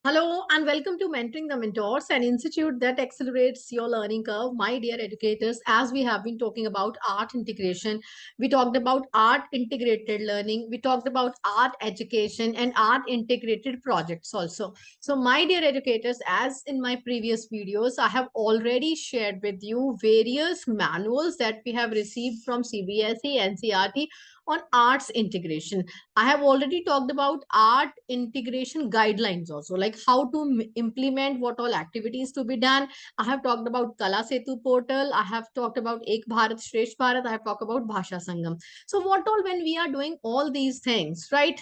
Hello and welcome to Mentoring the Mentors, an institute that accelerates your learning curve. My dear educators, as we have been talking about art integration, we talked about art integrated learning, we talked about art education and art integrated projects also. So, my dear educators, as in my previous videos, I have already shared with you various manuals that we have received from CBSE, NCERT on arts integration. I have already talked about art integration guidelines also, like how to implement what all activities to be done. I have talked about Kala Setu Portal. I have talked about Ek Bharat Shresth Bharat. I have talked about Bhasha Sangam. So what all when we are doing all these things, right?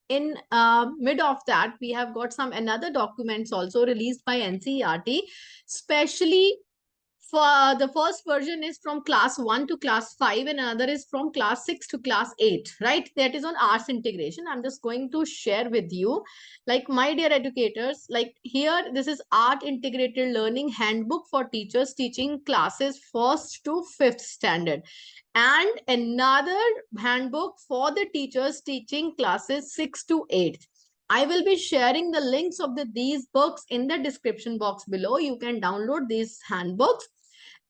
In mid of that, we have got some another documents also released by NCERT, specially for the first version is from class 1 to class 5 and another is from class 6 to class 8, right? That is on arts integration. I'm just going to share with you, like, my dear educators, like here this is art integrated learning handbook for teachers teaching classes 1st to 5th standard, and another handbook for the teachers teaching classes 6 to 8. I will be sharing the links of these books in the description box below. You can download these handbooks.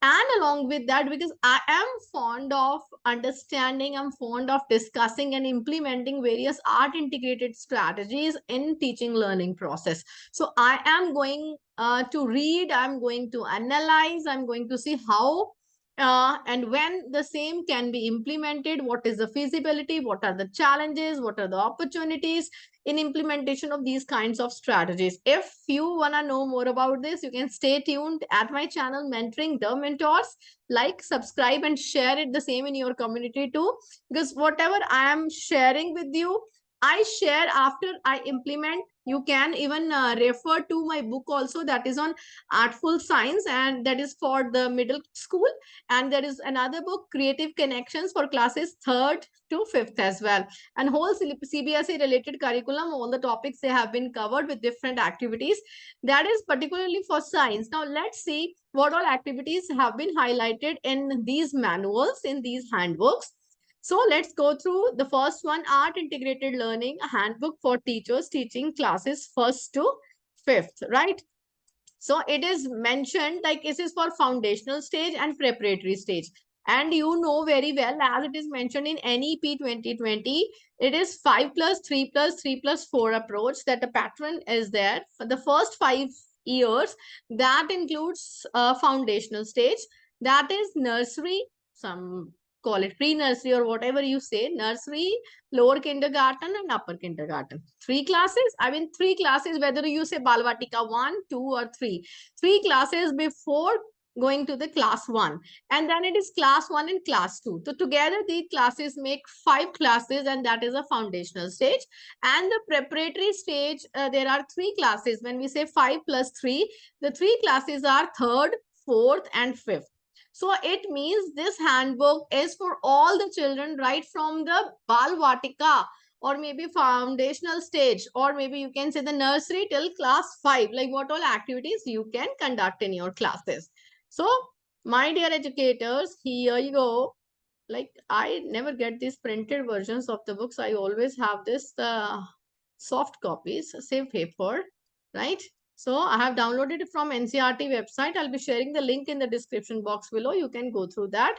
And along with that, because I am fond of understanding, I'm fond of discussing and implementing various art integrated strategies in teaching learning process. So I am going to read, I'm going to analyze, I'm going to see how and when the same can be implemented, what is the feasibility, what are the challenges, what are the opportunities in implementation of these kinds of strategies. If you want to know more about this, you can stay tuned at my channel, Mentoring the Mentors. Like, subscribe, and share it the same in your community too. Because whatever I am sharing with you, I share after I implement. You can even refer to my book also, that is on Artful Science, and that is for the middle school. And there is another book, Creative Connections, for classes 3rd to 5th as well. And whole CBSE related curriculum, all the topics they have been covered with different activities. That is particularly for science. Now let's see what all activities have been highlighted in these manuals, in these handbooks. So let's go through the first one, Art Integrated Learning, a handbook for teachers teaching classes 1st to 5th, right? So it is mentioned like this is for foundational stage and preparatory stage. And you know very well, as it is mentioned in NEP 2020, it is 5 plus 3 plus 3 plus 4 approach, that the pattern is there for the first 5 years. That includes foundational stage, that is nursery, some call it pre-nursery or whatever you say, nursery, lower kindergarten and upper kindergarten. 3 classes, I mean 3 classes, whether you say Balvatika 1, 2 or 3. 3 classes before going to the class 1. And then it is class 1 and class 2. So together these classes make 5 classes, and that is a foundational stage. And the preparatory stage, there are 3 classes. When we say 5 plus 3, the 3 classes are 3rd, 4th and 5th. So it means this handbook is for all the children, right from the Balvatika or maybe foundational stage, or maybe you can say the nursery till class 5, like what all activities you can conduct in your classes. So my dear educators, here you go. Like, I never get these printed versions of the books. I always have this soft copies, save paper, right? So I have downloaded it from NCERT website. I'll be sharing the link in the description box below. You can go through that.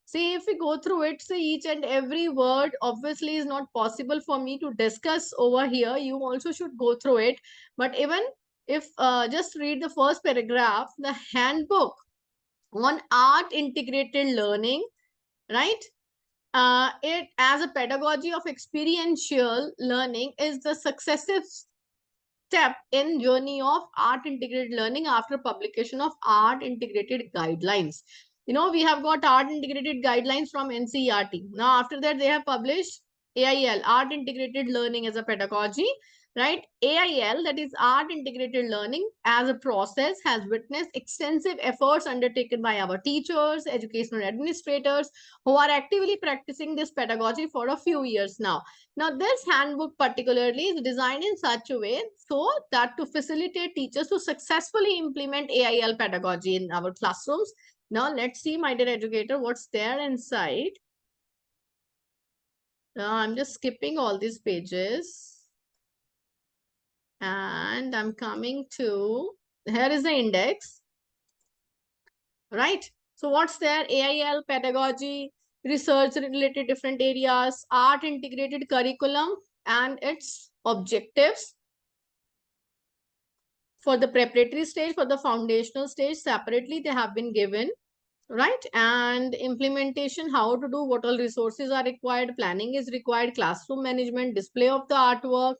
See, if we go through it, see, each and every word obviously is not possible for me to discuss over here. You also should go through it. But even if just read the first paragraph, the handbook on art integrated learning, right? It as a pedagogy of experiential learning is the successive step in journey of art integrated learning after publication of art integrated guidelines. You know, we have got art integrated guidelines from NCERT. Now after that they have published AIL, art integrated learning as a pedagogy, right? AIL, that is art integrated learning as a process, has witnessed extensive efforts undertaken by our teachers, educational administrators who are actively practicing this pedagogy for a few years now. Now, this handbook particularly is designed in such a way so that to facilitate teachers to successfully implement AIL pedagogy in our classrooms. Now, let's see, my dear educator, what's there inside. I'm just skipping all these pages. And I'm coming to, here is the index, right? So what's there? AIL, pedagogy, research related different areas, art integrated curriculum and its objectives for the preparatory stage, for the foundational stage, separately they have been given, right? And implementation, how to do, what all resources are required, planning is required, classroom management, display of the artwork,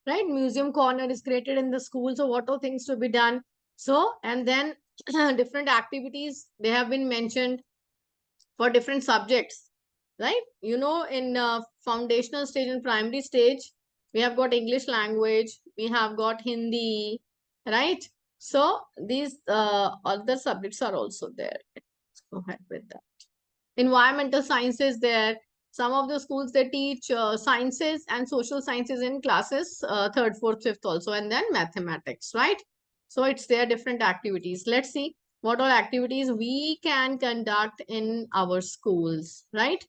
right? Museum corner is created in the school, so what all things to be done. So, and then different activities, they have been mentioned for different subjects, right? You know, in foundational stage and primary stage, we have got English language, we have got Hindi, right? So these other subjects are also there. Let's go ahead with that. Environmental sciences there. Some of the schools, they teach sciences and social sciences in classes, third, fourth, fifth also, and then mathematics, right? So it's there, different activities. Let's see what all activities we can conduct in our schools, right?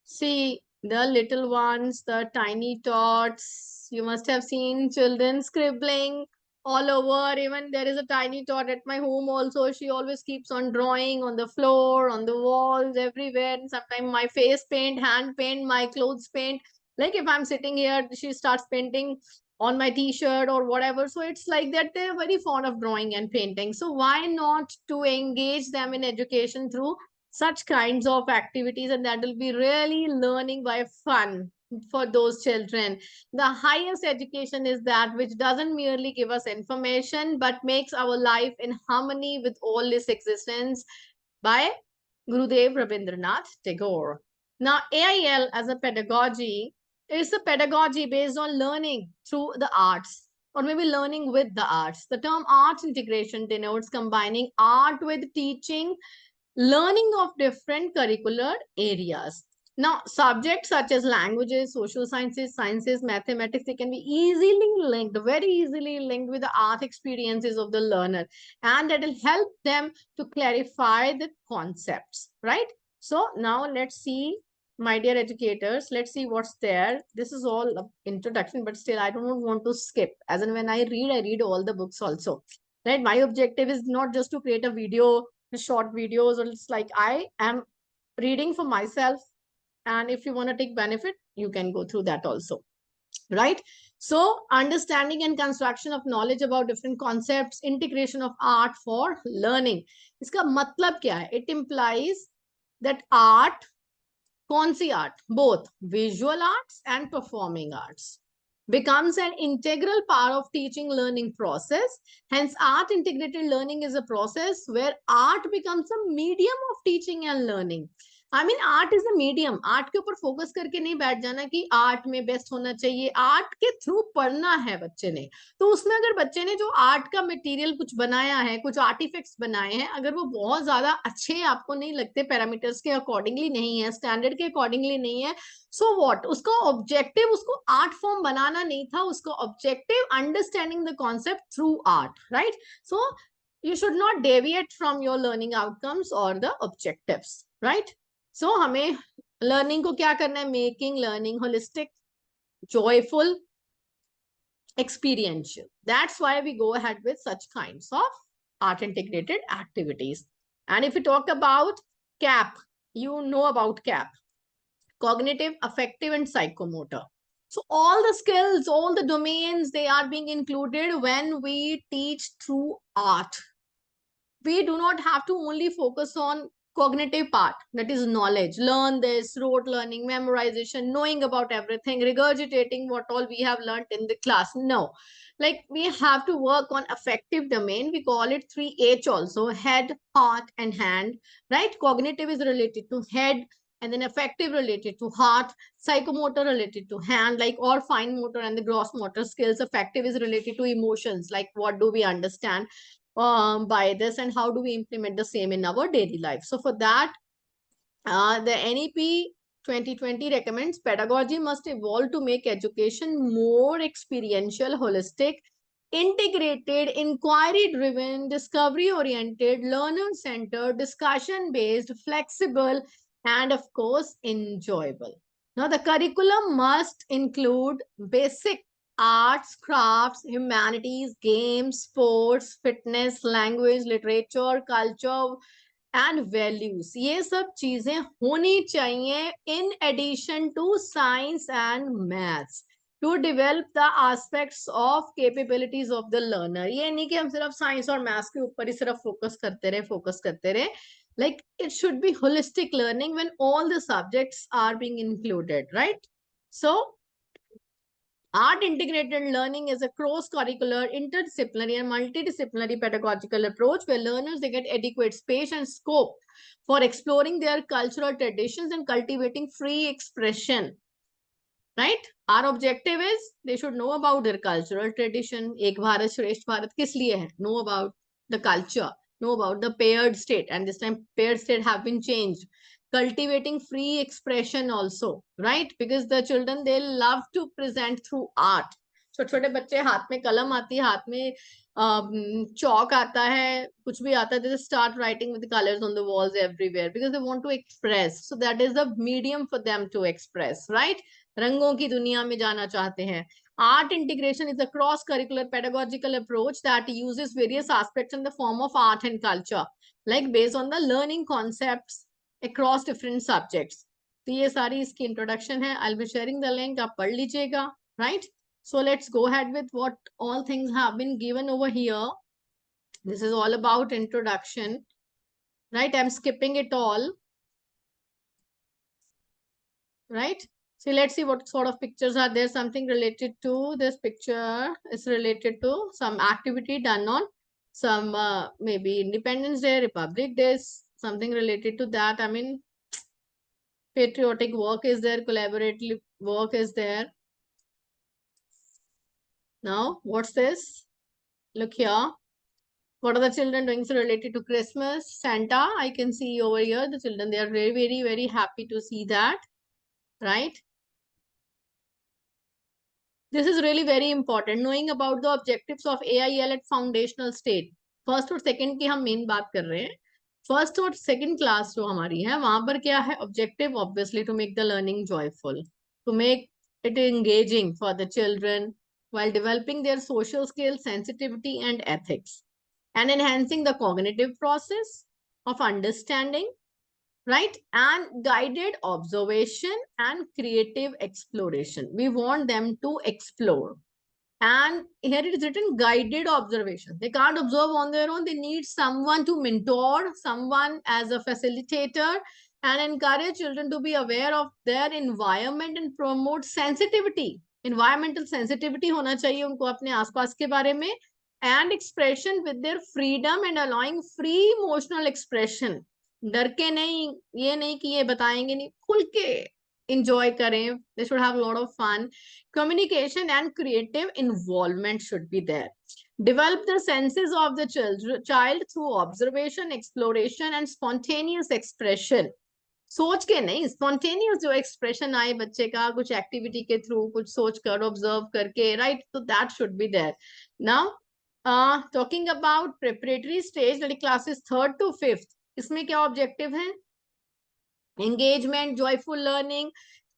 See, the little ones, the tiny tots, you must have seen children scribbling all over. Even there is a tiny tot at my home also. She always keeps on drawing on the floor, on the walls, everywhere. And sometimes my face paint, hand paint, my clothes paint. Like if I'm sitting here, she starts painting on my t-shirt or whatever. So it's like that they're very fond of drawing and painting. So why not to engage them in education through such kinds of activities, and that will be really learning by fun for those children. The highest education is that which doesn't merely give us information but makes our life in harmony with all this existence, by Gurudev Rabindranath Tagore. Now, AIL as a pedagogy is a pedagogy based on learning through the arts, or maybe learning with the arts. The term arts integration denotes combining art with teaching, learning of different curricular areas. Now, subjects such as languages, social sciences, mathematics, they can be easily linked, very easily linked with the art experiences of the learner. And that will help them to clarify the concepts, right? So now let's see, my dear educators, let's see what's there. This is all introduction, but still I don't want to skip. As in when I read all the books also, right? My objective is not just to create a video, short videos, or it's like I am reading for myself, and if you want to take benefit, you can go through that also, right? So understanding and construction of knowledge about different concepts, integration of art for learning. Iska matlab kya hai? It implies that art, कौन सी art, both visual arts and performing arts, becomes an integral part of teaching learning process. Hence, art integrated learning is a process where art becomes a medium of teaching and learning. I mean art is a medium. Art के ऊपर focus करके नहीं बैठ जाना कि art में best होना चाहिए. आर्ट के थ्रू पढ़ना है बच्चे ने, तो उसमें अगर बच्चे ने जो आर्ट का मटेरियल कुछ बनाया है, कुछ आर्टिफैक्ट्स बनाए हैं, अगर वो बहुत ज्यादा अच्छे आपको नहीं लगते, पैरामीटर्स के अकॉर्डिंगली नहीं है, स्टैंडर्ड के अकॉर्डिंगली नहीं है, सो व्हाट, उसका ऑब्जेक्टिव उसको आर्ट फॉर्म बनाना नहीं था, उसका objective understanding the concept through art, right? So you should not deviate from your learning outcomes or the objectives, right? So हमें learning को क्या करना है? Making learning holistic, joyful, experiential. That's why we go ahead with such kinds of art integrated activities. And if we talk about CAP, you know about CAP, cognitive, affective, and psychomotor. So all the skills, all the domains, they are being included when we teach through art. We do not have to only focus on cognitive part, that is knowledge, learn this, rote learning, memorization, knowing about everything, regurgitating what all we have learned in the class. No, like we have to work on affective domain. We call it 3H also: head, heart, and hand, right? Cognitive is related to head, and then affective related to heart, psychomotor related to hand, like or fine motor and the gross motor skills. Affective is related to emotions, like what do we understand by this, and how do we implement the same in our daily life. So for that, the NEP 2020 recommends pedagogy must evolve to make education more experiential, holistic, integrated, inquiry-driven, discovery-oriented, learner-centered, discussion-based, flexible, and of course, enjoyable. Now, the curriculum must include basic arts, crafts, humanities, games, sports, fitness, language, literature, culture and values. ये सब चीजें होनी चाहिए in addition to science and maths to develop the aspects of capabilities of the learner. ये नहीं कि हम सिर्फ साइंस और मैथ्स के ऊपर ही सिर्फ फोकस करते रहे. Like it should be holistic learning when all the subjects are being included, right? So art integrated learning is a cross-curricular, interdisciplinary, and multidisciplinary pedagogical approach where learners they get adequate space and scope for exploring their cultural traditions and cultivating free expression. Right? Our objective is they should know about their cultural tradition. Ek Bharat, Shresth Bharat, kis liye hai? Know about the culture, know about the paired state, and this time paired state have been changed. Cultivating free expression also, right? Because the children they love to present through art. छोटे छोटे बच्चे हाथ में कलम आती है, हाथ में chalk आता है, कुछ भी आता है, they just start writing with the colors on the walls everywhere because they want to express. So that is the medium for them to express, right? रंगों की दुनिया में जाना चाहते हैं. Art integration is a cross-curricular pedagogical approach that uses various aspects in the form of art and culture, like based on the learning concepts across different subjects. तो ये सारी इसकी introduction है. I'll be sharing the link. आप पढ़ लीजिएगा, right? So let's go ahead with what all things have been given over here. This is all about introduction, right? I'm skipping it all, right? So let's see what sort of pictures are there. Something related to this picture is related to some activity done on some maybe Independence Day, Republic Day, something related to that. I mean, patriotic work is there, collaborative work is there. Now, what's this? Look here. What are the children doing? So related to Christmas, Santa. I can see over here the children. They are very, very, very happy to see that, right? This is really very important. Knowing about the objectives of AIL at foundational stage. First और second की हम main बात कर रहे हैं. First और second class जो हमारी है वहां पर क्या है objective? Obviously to make the learning joyful, to make it engaging for the children while developing their social skills, sensitivity and ethics, and enhancing the cognitive process of understanding, right? And guided observation and creative exploration. We want them to explore. And here it is written guided observation. They can't observe on their own. They need someone to mentor, someone as a facilitator, and encourage children to be aware of their environment and promote sensitivity. Environmental sensitivity होना चाहिए उनको अपने आसपास के बारे में, and expression with their freedom and allowing free emotional expression. डर के नहीं, ये नहीं कि ये बताएंगे नहीं, खुल के enjoy करें. They should have a lot of fun. Communication and creative involvement should be there. Develop the senses of the child through observation, exploration and spontaneous expression. सोच के नहीं, spontaneous जो expression आए बच्चे का कुछ activity के through, कुछ सोच कर observe करके, right? So that should be there. Now, talking about preparatory stage, like classes 3rd to 5th, इसमें क्या objective है? Engagement, joyful learning,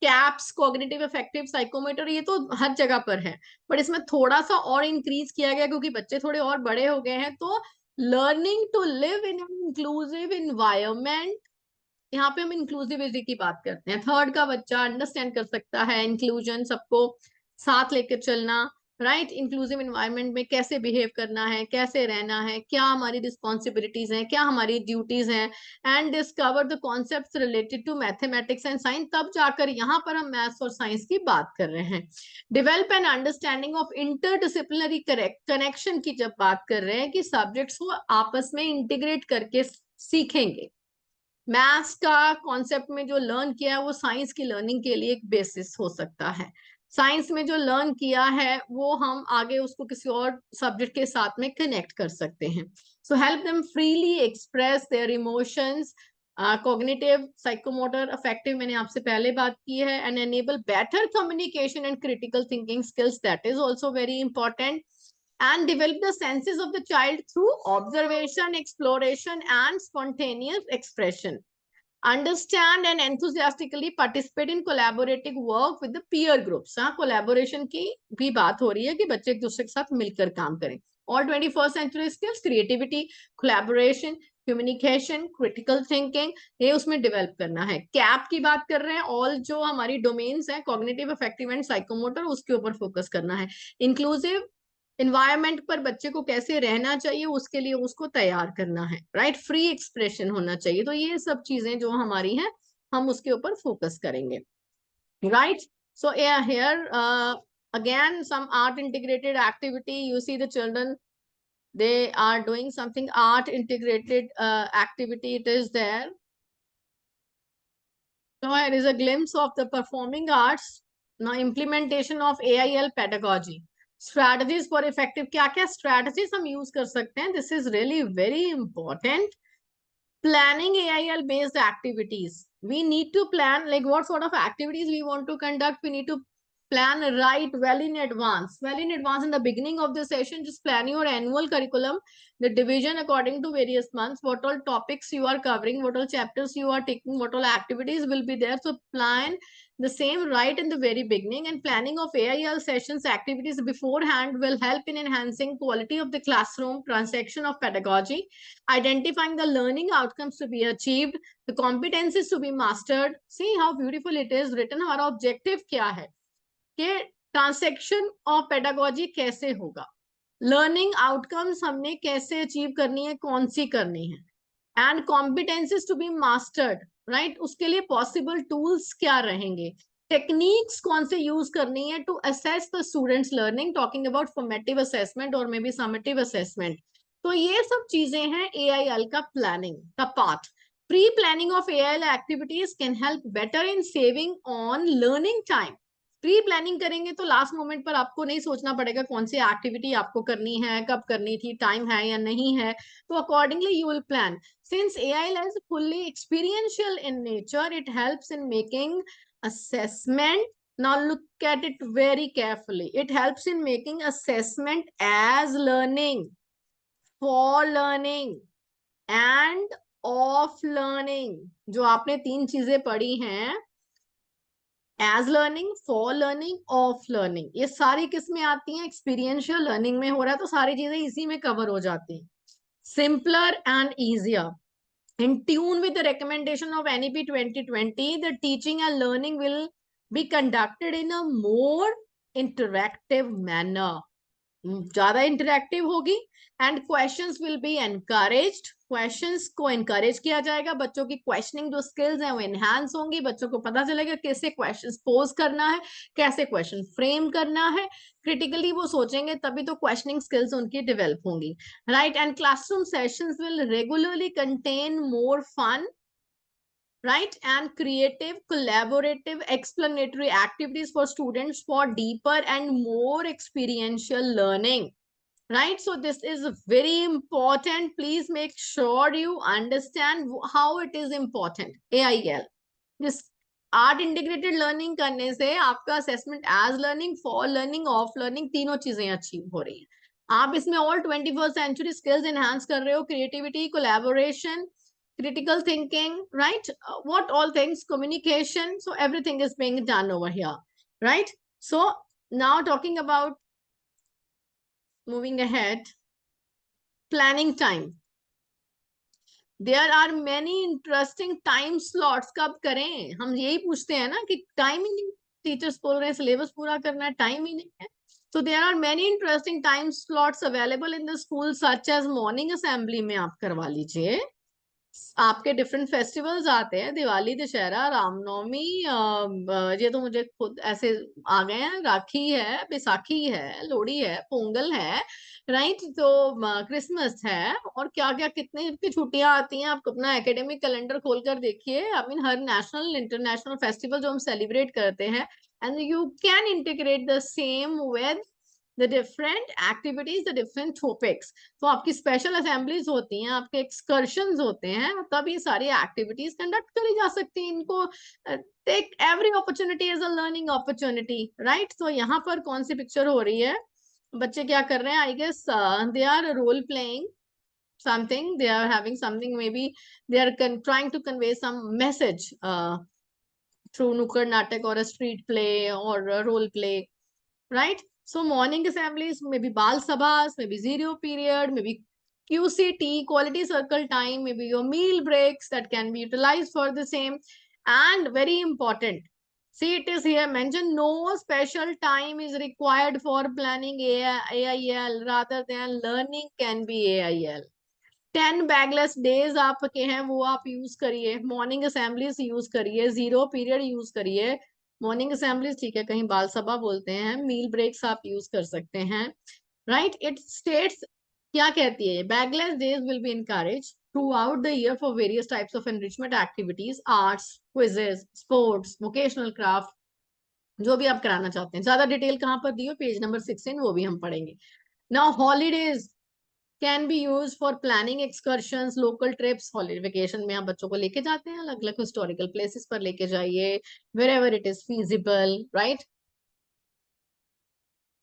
caps, cognitive affective, psychomotor, ये तो हर जगह पर है, बट इसमें थोड़ा सा और इंक्रीज किया गया क्योंकि बच्चे थोड़े और बड़े हो गए हैं. तो learning to live in an inclusive environment, यहाँ पे हम इंक्लूसिविटी की बात करते हैं. 3rd का बच्चा अंडरस्टैंड कर सकता है इंक्लूजन, सबको साथ लेकर चलना, राइट? इंक्लूसिव इन्वायरमेंट में कैसे बिहेव करना है, कैसे रहना है, क्या हमारी रिस्पॉन्सिबिलिटीज हैं, क्या हमारी ड्यूटीज हैं, and discover the concepts related to mathematics and science. तब जाकर यहाँ पर हम मैथ्स और साइंस की बात कर रहे हैं. Develop an understanding of interdisciplinary connection की जब बात कर रहे हैं कि सब्जेक्ट्स को आपस में इंटीग्रेट करके सीखेंगे. मैथ्स का कॉन्सेप्ट में जो लर्न किया है वो साइंस की लर्निंग के लिए एक बेसिस हो सकता है. साइंस में जो लर्न किया है वो हम आगे उसको किसी और सब्जेक्ट के साथ में कनेक्ट कर सकते हैं. So help them freely express their emotions, cognitive, psychomotor, affective, मैंने आपसे पहले बात की है, and enable better communication and critical thinking skills. That is also very important. And develop the senses of the child through observation, exploration and spontaneous expression. Understand and enthusiastically participate in collaborative work with the peer groups. हाँ, collaboration की भी बात हो रही है कि बच्चे एक दूसरे के साथ मिलकर काम करें। और 21st century skills, creativity, collaboration, communication, critical thinking, ये उसमें डेवलप करना है। कैप की बात कर रहे हैं, ऑल जो हमारी डोमेन्स हैं, कॉग्निटिव, अफेक्टिव एंड साइकोमोटर, उसके ऊपर फोकस करना है। इंक्लूसिव इन्वायरमेंट पर बच्चे को कैसे रहना चाहिए उसके लिए उसको तैयार करना है, राइट। फ्री एक्सप्रेशन होना चाहिए। तो ये सब चीजें जो हमारी हैं हम उसके ऊपर फोकस करेंगे, right. So here again some art integrated activity. You see the children, they are doing something art integrated activity, it is there. So here is a glimpse of the performing arts. Now implementation of AIL pedagogy. Strategies for effective, क्या क्या strategies हम use कर सकते हैं? This is really very important. Planning AIL based activities. We need to plan like what sort of activities we want to conduct. We need to plan right well in advance. Well in advance in the beginning of the session, just plan your annual curriculum, the division according to various months, what all topics you are covering, what all chapters you are taking, what all activities will be there. So plan the same right in the very beginning, and planning of AIL sessions activities beforehand will help in enhancing quality of the classroom, transaction of pedagogy, identifying the learning outcomes to be achieved, the competencies to be mastered. See how beautiful it is written. हमारा objective क्या है कि transaction of pedagogy कैसे होगा, learning outcomes हमने कैसे achieve करनी है, कौन सी करनी है, and competencies to be mastered, right. उसके लिए पॉसिबल टूल्स क्या रहेंगे, टेक्निक्स कौन से यूज करनी है to assess the students learning, talking about formative assessment और मे बी समेटिव असेसमेंट। तो ये सब चीजें हैं AIL का प्लानिंग का part. Pre planning of AIL activities can help better in saving on learning time. Pre planning करेंगे तो लास्ट मोमेंट पर आपको नहीं सोचना पड़ेगा कौन सी एक्टिविटी आपको करनी है, कब करनी थी, टाइम है या नहीं है, तो accordingly you will plan. Since AIL is fully experiential in nature, it helps in making assessment. Now look at it very carefully. It helps in making assessment as learning, for learning and of learning. जो आपने तीन चीजें पढ़ी हैं, as learning, for learning, of learning, ये सारी किस में आती हैं? एक्सपीरियंशियल लर्निंग में हो रहा है, तो सारी चीजें इसी में कवर हो जाती हैं। Simpler and easier, in tune with the recommendation of NEP 2020, the teaching and learning will be conducted in a more interactive manner. ज्यादा इंटरेक्टिव होगी, and questions will be encouraged. Questions को एनकरेज किया जाएगा, बच्चों की क्वेश्चनिंग जो skills हैं वो एनहांस होंगी, बच्चों को पता चलेगा कैसे क्वेश्चंस पोज करना है, कैसे क्वेश्चन फ्रेम करना है, क्रिटिकली वो सोचेंगे, तभी तो क्वेश्चनिंग स्किल्स उनकी डेवलप होंगी, right. And classroom sessions will regularly contain more fun, right, and creative, collaborative, explanatory activities for students for deeper and more experiential learning, right? So this is very important. Please make sure you understand how it is important. AIL, this art integrated learning करने से आपका assessment as learning, for learning, of learning, तीनों चीजें achieve हो रही हैं। आप इसमें all 21st century skills enhance कर रहे हो, creativity, collaboration, critical thinking, right? What all things, communication, so everything is being done over here, right? So now talking about moving ahead, planning time. There are many interesting time slots. कब करें, हम यही पूछते हैं ना कि time ही नहीं, teachers बोल रहे हैं सिलेबस पूरा करना है, टाइम ही नहीं है। So there are many interesting time slots available in the school, such as morning assembly में आप करवा लीजिए। आपके डिफरेंट फेस्टिवल्स आते हैं, दिवाली, दशहरा, रामनवमी, ये तो मुझे खुद ऐसे आ गए हैं, राखी है, बैसाखी है, लोहड़ी है, पोंगल है, राइट। तो क्रिसमस है, और क्या क्या कितने की छुट्टियां आती हैं। आप अपना एकेडमिक कैलेंडर खोलकर देखिए, I mean her national international festival जो हम सेलिब्रेट करते हैं, and you can integrate the same with the different activities, the different topics. तो आपकी स्पेशल असेंबलीज होती हैं, आपके एक्सकर्शंस होते हैं, तब ये सारी एक्टिविटीज कंडक्ट करी जा सकती हैं। इनको take every opportunity as a learning opportunity, right. तो यहाँ पर कौन सी पिक्चर हो रही है, बच्चे क्या कर रहे हैं? I guess they are role playing something, they are having something, maybe they are trying to convey some message through nukkad natak or a street play or a role play, right? So morning assemblies, maybe bal sabhas, maybe zero period, maybe QCT, quality circle time, maybe your meal breaks that can be utilized for the same. And very important, see, it is here mentioned, no special time is required for planning AIL, rather than learning can be AIL. 10 bagless days आपके हैं वो आप use करिए, morning assemblies use करिए, zero period use करिए, morning assemblies ठीक है, कहीं बाल सभा बोलते हैं, मील ब्रेक्स आप यूज कर सकते हैं, राइट? इट स्टेट्स, क्या कहती है, bagless days will be encourage through out the year for various types of enrichment activities, arts, quizzes, sports, vocational craft, जो भी आप कराना चाहते हैं। ज्यादा डिटेल कहाँ पर दी हो, पेज नंबर 16, वो भी हम पढ़ेंगे। Now holidays can be use for planning excursions, local trips, holiday vacation में आप बच्चों को लेके जाते हैं, अलग अलग हिस्टोरिकल प्लेसेस पर लेके जाइए, wherever it is feasible, right?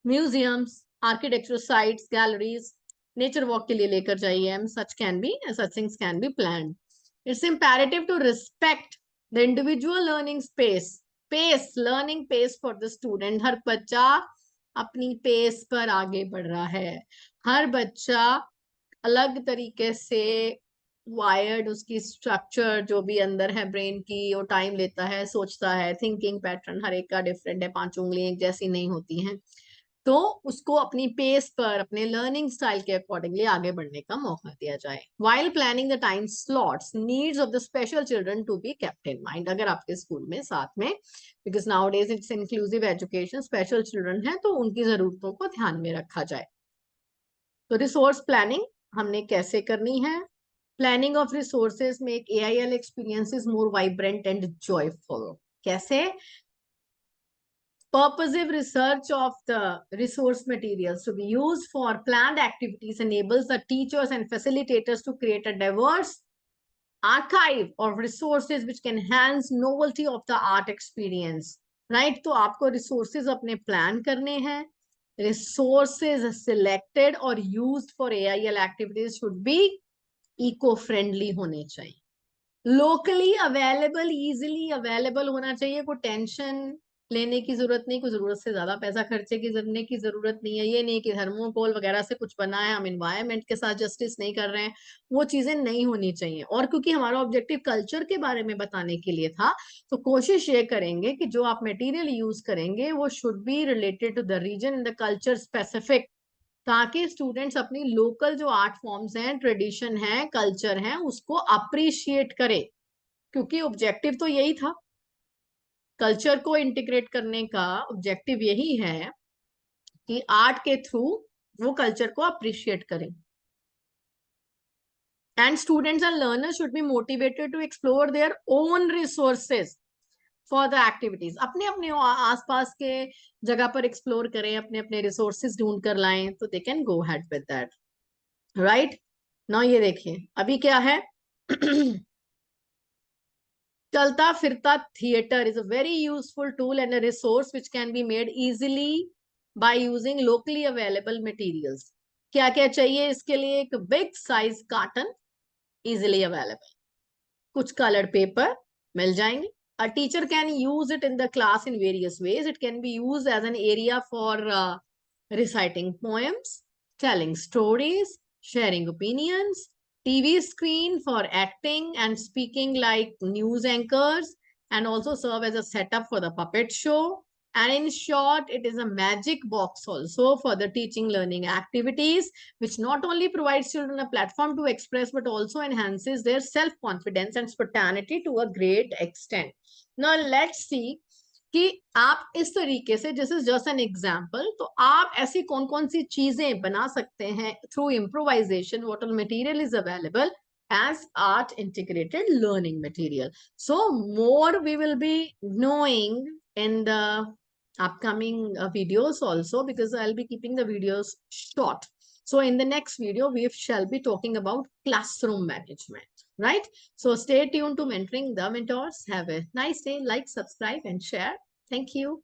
Museums, architectural sites, galleries, nature walk के लिए लेकर जाइए, such can be, such things can be planned. It's imperative to respect the individual learning learning pace for the student. हर बच्चा अपनी pace पर आगे बढ़ रहा है, हर बच्चा अलग तरीके से वायर्ड, उसकी स्ट्रक्चर जो भी अंदर है ब्रेन की, वो टाइम लेता है, सोचता है, थिंकिंग पैटर्न हर एक का डिफरेंट है, 5 उंगलियां एक जैसी नहीं होती हैं, तो उसको अपनी पेस पर, अपने लर्निंग स्टाइल के अकॉर्डिंगली आगे बढ़ने का मौका दिया जाए। While planning the time slots, needs of the special children to be kept in mind. अगर आपके स्कूल में साथ में, because nowadays it's inclusive education, special children है तो उनकी जरूरतों को ध्यान में रखा जाए। तो रिसोर्स प्लानिंग हमने कैसे करनी है? Planning of resources make AIL experiences more vibrant and joyful. कैसे? Purposive research of the resource materials to be used for planned activities enables the teachers and facilitators to create a diverse archive of resources which can enhance novelty of the art experience. Right? तो आपको resources अपने plan करने हैं. Resources selected or used for AIL activities should be eco-friendly होने चाहिए, locally available, easily available होना चाहिए, कोई टेंशन लेने की जरूरत नहीं, कोई जरूरत से ज्यादा पैसा खर्चे करने की जरूरत नहीं है, ये नहीं कि थर्मोकोल वगैरह से कुछ बना है, हम इन्वायरमेंट के साथ जस्टिस नहीं कर रहे हैं, वो चीजें नहीं होनी चाहिए। और क्योंकि हमारा ऑब्जेक्टिव कल्चर के बारे में बताने के लिए था, तो कोशिश ये करेंगे कि जो आप मटेरियल यूज करेंगे वो should be related to the region in the culture specific, ताकि स्टूडेंट्स अपनी लोकल जो आर्ट फॉर्म्स हैं, ट्रेडिशन है, कल्चर है, उसको अप्रिशिएट करें, क्योंकि ऑब्जेक्टिव तो यही था, कल्चर को इंटीग्रेट करने का ऑब्जेक्टिव यही है कि आर्ट के थ्रू वो कल्चर को अप्रिशिएट करें। And students and learners should be motivated to explore their own resources for the activities. अपने अपने आसपास के जगह पर एक्सप्लोर करें, अपने अपने रिसोर्सेज ढूंढ कर लाएं, तो they can go head with that, right? Now ये देखिए अभी क्या है चलता फिरता theatre is a very useful tool and a resource which can be made easily by using locally available materials. क्या क्या चाहिए इसके लिए? एक big size carton easily available, कुछ colored paper मिल जाएंगे. A teacher can use it in the class in various ways. It can be used as an area for reciting poems, telling stories, sharing opinions, TV screen for acting and speaking like news anchors, and also serve as a setup for the puppet show. And in short, it is a magic box also for the teaching learning activities, which not only provides children a platform to express, but also enhances their self-confidence and spontaneity to a great extent. Now, let's see कि आप इस तरीके से, this is just an example, तो आप ऐसी कौन कौन सी चीजें बना सकते हैं through improvisation, what all material is available as art integrated learning material. So more we will be knowing in the upcoming videos also, because I'll be keeping the videos short. So in the next video, we shall be talking about classroom management, right? So stay tuned to Mentoring the Mentors. Have a nice day. Like, subscribe, and share. Thank you.